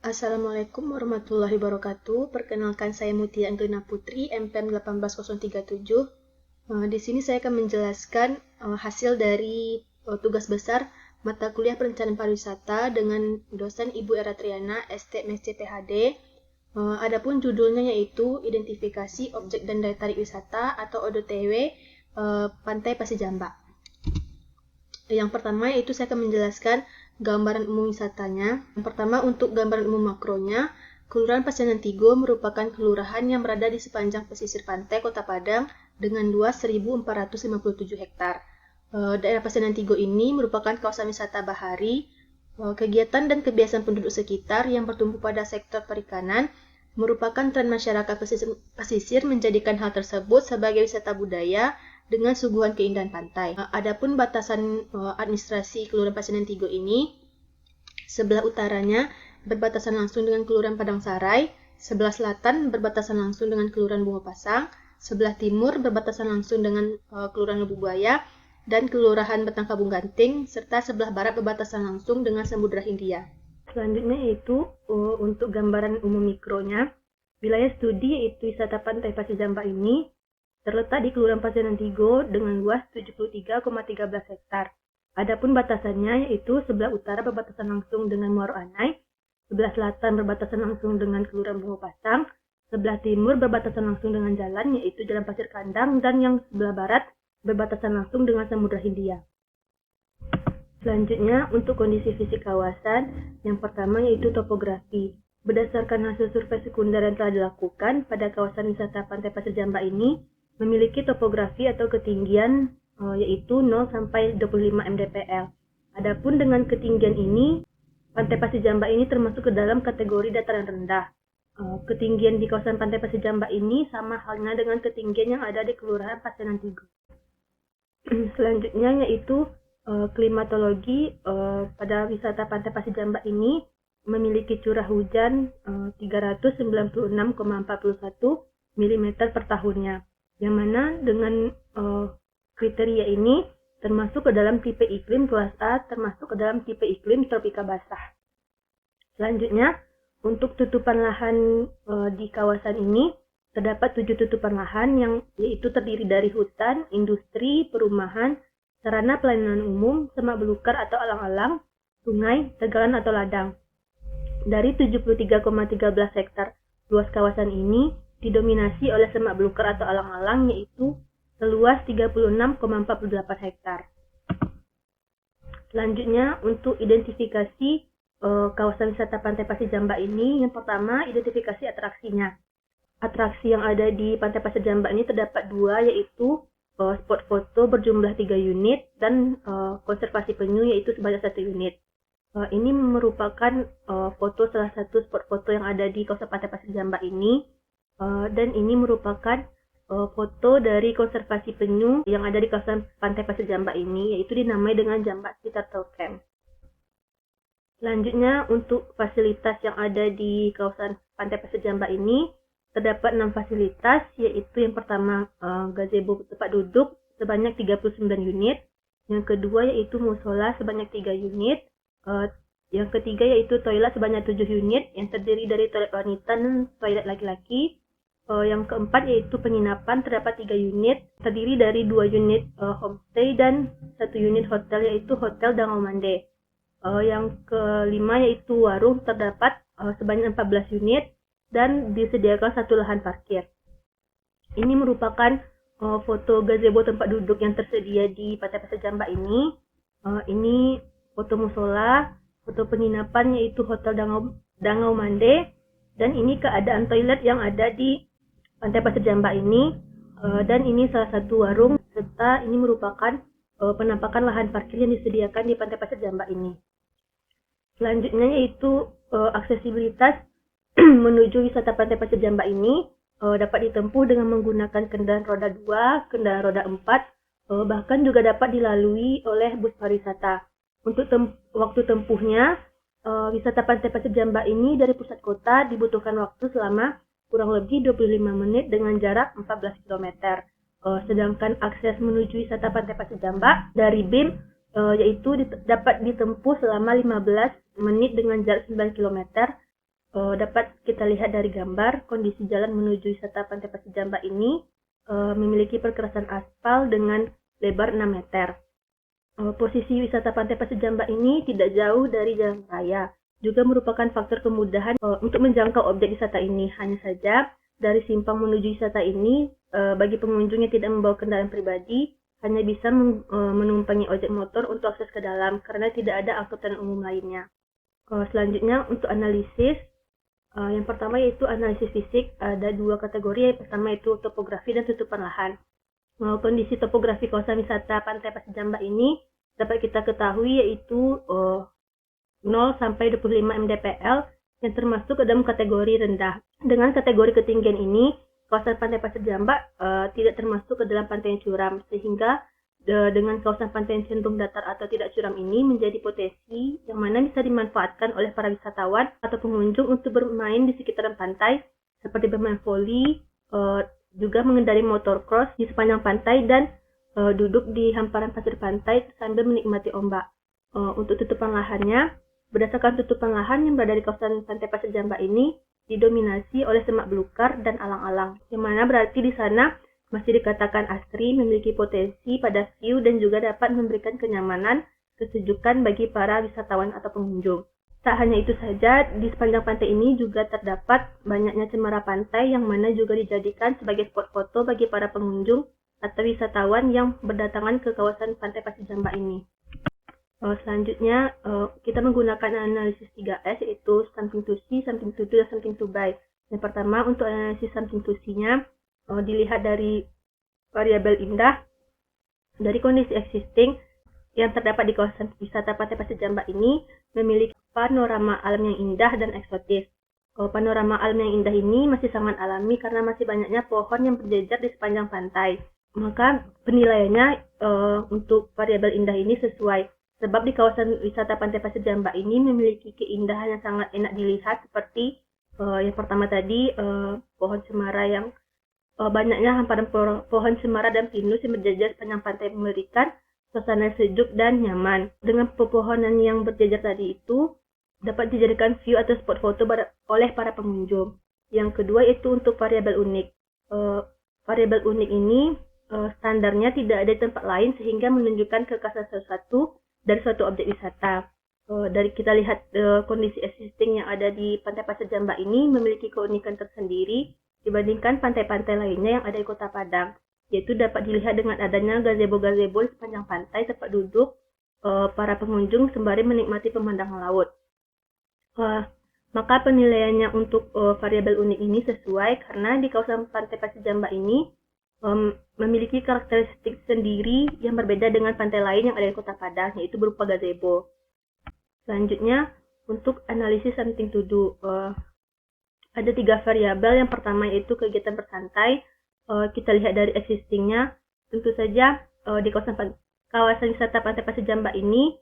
Assalamualaikum warahmatullahi wabarakatuh. Perkenalkan saya Mutia Angelina Putri, MPM 18037. Di sini saya akan menjelaskan hasil dari tugas besar mata kuliah perencanaan pariwisata dengan dosen Ibu Era Triana, ST MSc PhD. Adapun judulnya yaitu Identifikasi Objek dan Daya Tarik Wisata atau ODTW Pantai Pasir Jamba. Yang pertama yaitu saya akan menjelaskan gambaran umum wisatanya. Yang pertama untuk gambaran umum makronya, Kelurahan Pasianan Tigo merupakan kelurahan yang berada di sepanjang pesisir pantai Kota Padang dengan luas 1.457 hektar. Daerah Pasianan Tigo ini merupakan kawasan wisata bahari. Kegiatan dan kebiasaan penduduk sekitar yang bertumpu pada sektor perikanan merupakan tren masyarakat pesisir menjadikan hal tersebut sebagai wisata budaya dengan suguhan keindahan pantai. Adapun batasan administrasi Kelurahan Pasianan Tigo ini, sebelah utaranya berbatasan langsung dengan Kelurahan Padang Sarai, sebelah selatan berbatasan langsung dengan Kelurahan Bungo Pasang, sebelah timur berbatasan langsung dengan Kelurahan Lubuk Buaya dan Kelurahan Betang Kabung Ganting, serta sebelah barat berbatasan langsung dengan Samudra Hindia. Selanjutnya yaitu untuk gambaran umum mikronya, wilayah studi yaitu wisata Pantai Pasir Jamba ini terletak di Kelurahan Pasianan Tigo dengan luas 73,13 hektar. Adapun batasannya yaitu sebelah utara berbatasan langsung dengan Muaro Anai, sebelah selatan berbatasan langsung dengan Kelurahan Bungo Pasang, sebelah timur berbatasan langsung dengan jalan yaitu Jalan Pasir Kandang, dan yang sebelah barat berbatasan langsung dengan Samudra Hindia. Selanjutnya untuk kondisi fisik kawasan, yang pertama yaitu topografi. Berdasarkan hasil survei sekunder yang telah dilakukan pada kawasan wisata Pantai Pasir Jamba ini, memiliki topografi atau ketinggian yaitu 0 sampai 25 mdpl. Adapun dengan ketinggian ini, Pantai Pasir Jamba ini termasuk ke dalam kategori dataran rendah. Ketinggian di kawasan Pantai Pasir Jamba ini sama halnya dengan ketinggian yang ada di Kelurahan Pasianan Tigo. Selanjutnya yaitu klimatologi. Pada wisata Pantai Pasir Jamba ini memiliki curah hujan 396,41 mm per tahunnya, yang mana dengan kriteria ini termasuk ke dalam tipe iklim kelas A, termasuk ke dalam tipe iklim tropika basah. Selanjutnya, untuk tutupan lahan di kawasan ini, terdapat 7 tutupan lahan yang yaitu terdiri dari hutan, industri, perumahan, sarana pelayanan umum, semak belukar atau alang-alang, sungai, tegalan atau ladang. Dari 73,13 hektar luas kawasan ini, didominasi oleh semak belukar atau alang-alang yaitu seluas 36,48 hektar. Selanjutnya untuk identifikasi kawasan wisata Pantai Pasir Jamba ini, yang pertama identifikasi atraksinya. Atraksi yang ada di Pantai Pasir Jamba ini terdapat 2 yaitu spot foto berjumlah 3 unit dan konservasi penyu yaitu sebanyak 1 unit. Ini merupakan foto salah satu spot foto yang ada di kawasan Pantai Pasir Jamba ini. Dan ini merupakan foto dari konservasi penyu yang ada di kawasan Pantai Pasir Jamba ini, yaitu dinamai dengan Jamba Sea Turtle Camp. Selanjutnya untuk fasilitas yang ada di kawasan Pantai Pasir Jamba ini, terdapat 6 fasilitas, yaitu yang pertama gazebo tempat duduk sebanyak 39 unit, yang kedua yaitu musola sebanyak 3 unit, yang ketiga yaitu toilet sebanyak 7 unit yang terdiri dari toilet wanita dan toilet laki-laki. Yang keempat yaitu penginapan, terdapat 3 unit terdiri dari 2 unit homestay dan 1 unit hotel yaitu Hotel Dangau Mande. Yang kelima yaitu warung, terdapat sebanyak 14 unit dan disediakan 1 lahan parkir. Ini merupakan foto gazebo tempat duduk yang tersedia di Pantai Pasir Jamba ini. Ini foto musola, foto penginapan yaitu Hotel Dangau Mande, dan ini keadaan toilet yang ada di Pantai Pasir Jamba ini, dan ini salah satu warung, serta ini merupakan penampakan lahan parkir yang disediakan di Pantai Pasir Jamba ini. Selanjutnya yaitu aksesibilitas menuju wisata Pantai Pasir Jamba ini dapat ditempuh dengan menggunakan kendaraan roda 2, kendaraan roda 4, bahkan juga dapat dilalui oleh bus pariwisata. Untuk waktu tempuhnya, wisata Pantai Pasir Jamba ini dari pusat kota dibutuhkan waktu selama kurang lebih 25 menit dengan jarak 14 km. Sedangkan akses menuju wisata Pantai Pasir Jamba dari BIM yaitu dapat ditempuh selama 15 menit dengan jarak 9 km. Dapat kita lihat dari gambar, kondisi jalan menuju wisata Pantai Pasir Jamba ini memiliki perkerasan aspal dengan lebar 6 meter. Posisi wisata Pantai Pasir Jamba ini tidak jauh dari jalan raya, juga merupakan faktor kemudahan untuk menjangkau objek wisata ini. Hanya saja, dari simpang menuju wisata ini, bagi pengunjung yang tidak membawa kendaraan pribadi, hanya bisa menumpangi ojek motor untuk akses ke dalam, karena tidak ada angkutan umum lainnya. Selanjutnya, untuk analisis, yang pertama yaitu analisis fisik. Ada dua kategori. Yang pertama itu topografi dan tutupan lahan. Kondisi topografi kawasan wisata Pantai Pasir Jamba ini dapat kita ketahui yaitu 0 sampai 25 mdpl yang termasuk ke dalam kategori rendah. Dengan kategori ketinggian ini, kawasan Pantai Pasir Jamba tidak termasuk ke dalam pantai yang curam, sehingga dengan kawasan pantai yang cenderung datar atau tidak curam ini menjadi potensi yang mana bisa dimanfaatkan oleh para wisatawan atau pengunjung untuk bermain di sekitaran pantai, seperti bermain voli, juga mengendarai motor cross di sepanjang pantai, dan duduk di hamparan pasir pantai sambil menikmati ombak. Untuk tutupan lahannya, berdasarkan tutupan lahan yang berada di kawasan Pantai Pasir Jamba ini didominasi oleh semak belukar dan alang-alang, yang mana berarti di sana masih dikatakan asri, memiliki potensi pada view dan juga dapat memberikan kenyamanan, kesejukan bagi para wisatawan atau pengunjung. Tak hanya itu saja, di sepanjang pantai ini juga terdapat banyaknya cemara pantai yang mana juga dijadikan sebagai spot foto bagi para pengunjung atau wisatawan yang berdatangan ke kawasan Pantai Pasir Jamba ini. Selanjutnya, kita menggunakan analisis 3S, yaitu something to see, something to do, dan something to buy. Yang pertama, untuk analisis something to see-nya, dilihat dari variabel indah. Dari kondisi existing yang terdapat di kawasan wisata Pantai Pasir Jamba ini memiliki panorama alam yang indah dan eksotis. Panorama alam yang indah ini masih sangat alami karena masih banyaknya pohon yang berjejer di sepanjang pantai. Maka penilaiannya untuk variabel indah ini sesuai. Sebab di kawasan wisata Pantai Pasir Jamba ini memiliki keindahan yang sangat enak dilihat, seperti yang pertama tadi, pohon cemara yang banyaknya hamparan pohon cemara dan pinus yang berjejer sepanjang pantai memberikan suasana sejuk dan nyaman. Dengan pepohonan yang berjejer tadi itu dapat dijadikan view atau spot foto oleh para pengunjung. Yang kedua itu untuk variabel unik. Variabel unik ini standarnya tidak ada di tempat lain sehingga menunjukkan kekhasan sesuatu dari suatu objek wisata. Dari kita lihat kondisi existing yang ada di Pantai Pasir Jamba ini memiliki keunikan tersendiri dibandingkan pantai-pantai lainnya yang ada di Kota Padang, yaitu dapat dilihat dengan adanya gazebo-gazebo di sepanjang pantai tempat duduk para pengunjung sembari menikmati pemandangan laut. Maka penilaiannya untuk variabel unik ini sesuai karena di kawasan Pantai Pasir Jamba ini memiliki karakteristik sendiri yang berbeda dengan pantai lain yang ada di Kota Padang, yaitu berupa gazebo. Selanjutnya, untuk analisis something to do, ada 3 variabel. Yang pertama yaitu kegiatan bersantai. Kita lihat dari existingnya, tentu saja di kawasan wisata Pantai Pasir Jamba ini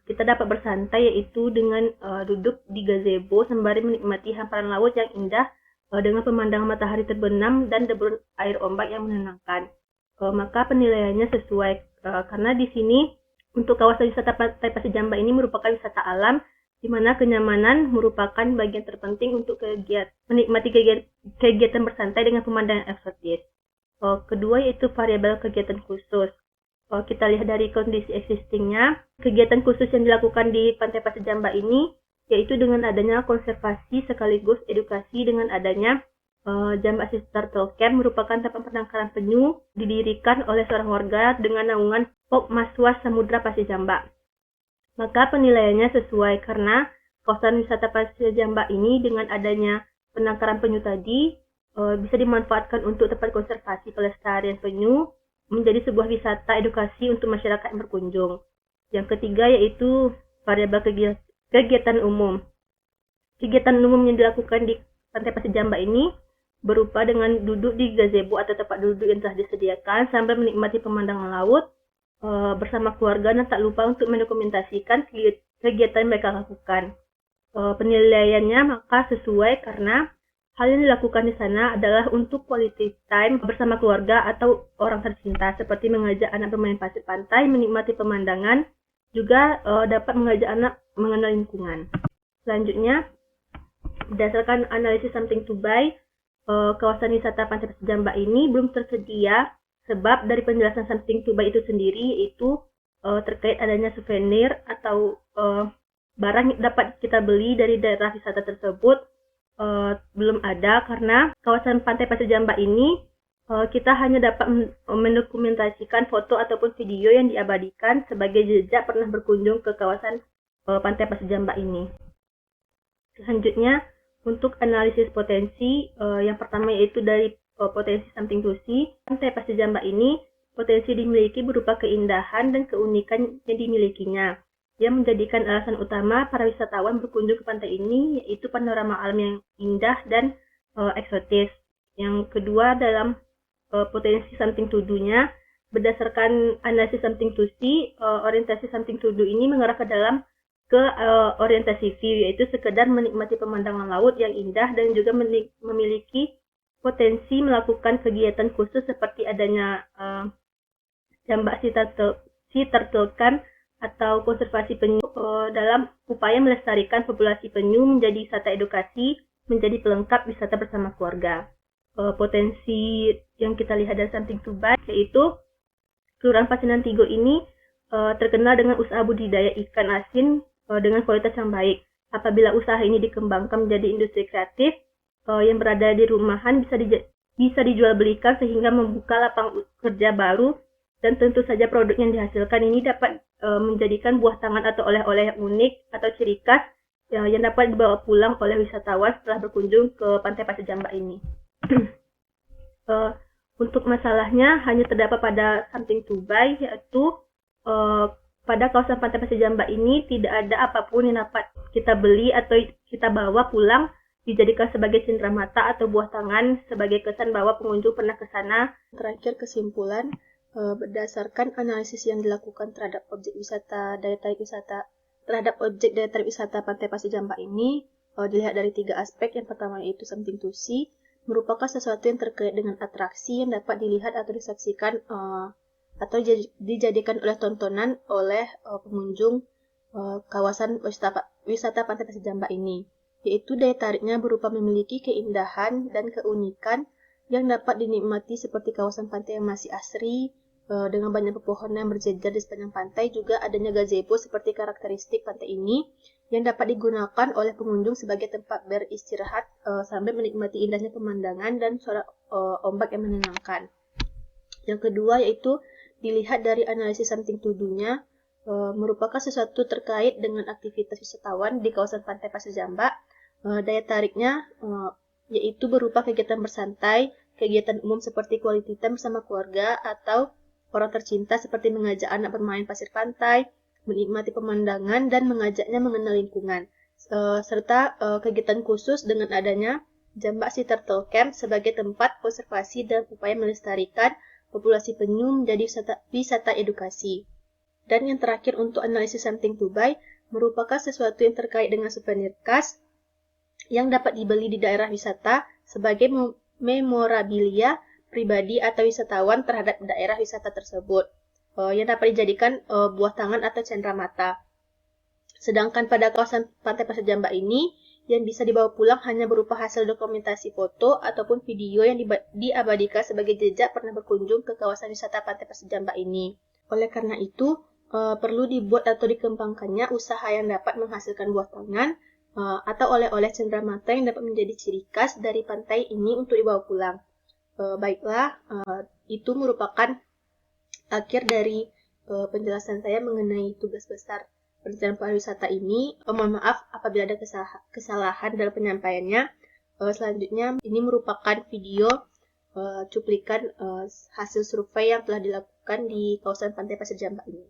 kita dapat bersantai yaitu dengan duduk di gazebo sembari menikmati hamparan laut yang indah dengan pemandangan matahari terbenam dan deburan air ombak yang menenangkan. Maka penilaiannya sesuai karena di sini untuk kawasan wisata Pantai Pasir Jamba ini merupakan wisata alam, di mana kenyamanan merupakan bagian terpenting untuk menikmati kegiatan bersantai dengan pemandangan eksotis. Kedua yaitu variabel kegiatan khusus. Kita lihat dari kondisi existingnya, kegiatan khusus yang dilakukan di Pantai Pasir Jamba ini yaitu dengan adanya konservasi sekaligus edukasi dengan adanya Jamba Sister Turtle Camp, merupakan tempat penangkaran penyu didirikan oleh seorang warga dengan naungan Pok Maswas Samudra Pasir Jamba. Maka penilaiannya sesuai karena kawasan wisata Pasir Jamba ini dengan adanya penangkaran penyu tadi bisa dimanfaatkan untuk tempat konservasi pelestarian penyu menjadi sebuah wisata edukasi untuk masyarakat yang berkunjung. Yang ketiga yaitu variabel kegiatan umum. Kegiatan umum yang dilakukan di Pantai Pasir Jamba ini berupa dengan duduk di gazebo atau tempat duduk yang telah disediakan sambil menikmati pemandangan laut bersama keluarga, dan tak lupa untuk mendokumentasikan kegiatan yang mereka lakukan. Penilaiannya maka sesuai karena hal yang dilakukan di sana adalah untuk quality time bersama keluarga atau orang tercinta, seperti mengajak anak bermain pasir pantai, menikmati pemandangan, juga dapat mengajak anak mengenal lingkungan. Selanjutnya, Berdasarkan analisis Something to Buy, kawasan wisata Pantai Pasir Jamba ini belum tersedia sebab dari penjelasan Something to Buy itu sendiri yaitu terkait adanya souvenir atau barang yang dapat kita beli dari daerah wisata tersebut belum ada, karena kawasan Pantai Pasir Jamba ini kita hanya dapat mendokumentasikan foto ataupun video yang diabadikan sebagai jejak pernah berkunjung ke kawasan Pantai Pasir Jamba ini. Selanjutnya, untuk analisis potensi, yang pertama yaitu dari potensi Something to See. Pantai Pasir Jamba ini potensi dimiliki berupa keindahan dan keunikan yang dimilikinya, yang menjadikan alasan utama para wisatawan berkunjung ke pantai ini yaitu panorama alam yang indah dan eksotis. Yang kedua, dalam potensi Something to Do-nya, berdasarkan analisis Something to See, orientasi Something to Do ini mengarah ke dalam orientasi view, yaitu sekedar menikmati pemandangan laut yang indah dan juga memiliki potensi melakukan kegiatan khusus seperti adanya jambak sea turtle camp atau konservasi penyu dalam upaya melestarikan populasi penyu menjadi wisata edukasi, menjadi pelengkap wisata bersama keluarga. Potensi yang kita lihat dari Something to Buy yaitu Kelurahan Pasinan Tigo ini terkenal dengan usaha budidaya ikan asin dengan kualitas yang baik. Apabila usaha ini dikembangkan menjadi industri kreatif yang berada di rumahan, bisa dijual belikan sehingga membuka lapangan kerja baru, dan tentu saja produk yang dihasilkan ini dapat menjadikan buah tangan atau oleh-oleh yang unik atau ciri khas yang dapat dibawa pulang oleh wisatawan setelah berkunjung ke Pantai Pasir Jamba ini. Untuk masalahnya hanya terdapat pada Something to Buy, yaitu pada kawasan Pantai Pasir Jamba ini tidak ada apapun yang dapat kita beli atau kita bawa pulang dijadikan sebagai cindera mata atau buah tangan sebagai kesan bahwa pengunjung pernah ke sana. Terakhir, kesimpulan, berdasarkan analisis yang dilakukan terhadap objek daya tarik wisata Pantai Pasir Jamba ini, dilihat dari 3 aspek. Yang pertama yaitu Something to See, merupakan sesuatu yang terkait dengan atraksi yang dapat dilihat atau disaksikan atau dijadikan oleh tontonan oleh pengunjung kawasan wisata Pantai Pasir Jamba ini, yaitu daya tariknya berupa memiliki keindahan dan keunikan yang dapat dinikmati seperti kawasan pantai yang masih asri dengan banyak pepohonan yang berjejer di sepanjang pantai. Juga adanya gazebo seperti karakteristik pantai ini yang dapat digunakan oleh pengunjung sebagai tempat beristirahat sambil menikmati indahnya pemandangan dan suara ombak yang menenangkan. Yang kedua yaitu dilihat dari analisis Something to Do-nya, merupakan sesuatu terkait dengan aktivitas wisatawan di kawasan Pantai Pasir Jamba. Daya tariknya yaitu berupa kegiatan bersantai, kegiatan umum seperti quality time bersama keluarga atau orang tercinta seperti mengajak anak bermain pasir pantai, menikmati pemandangan dan mengajaknya mengenal lingkungan, serta kegiatan khusus dengan adanya jambak sea turtle camp sebagai tempat konservasi dan upaya melestarikan populasi penyu menjadi wisata edukasi. Dan yang terakhir, untuk analisis Something to Buy, merupakan sesuatu yang terkait dengan souvenir khas yang dapat dibeli di daerah wisata sebagai memorabilia pribadi atau wisatawan terhadap daerah wisata tersebut, yang dapat dijadikan buah tangan atau cendera mata. Sedangkan pada kawasan Pantai Pasir Jamba ini, yang bisa dibawa pulang hanya berupa hasil dokumentasi foto ataupun video yang diabadikan sebagai jejak pernah berkunjung ke kawasan wisata Pantai Pasir Jamba ini. Oleh karena itu, perlu dibuat atau dikembangkannya usaha yang dapat menghasilkan buah tangan atau oleh-oleh cendera mata yang dapat menjadi ciri khas dari pantai ini untuk dibawa pulang. Baiklah, itu merupakan akhir dari penjelasan saya mengenai tugas besar perencanaan pariwisata ini. Mohon maaf apabila ada kesalahan dalam penyampaiannya. Selanjutnya, ini merupakan video cuplikan hasil survei yang telah dilakukan di kawasan Pantai Pasir Jamba ini.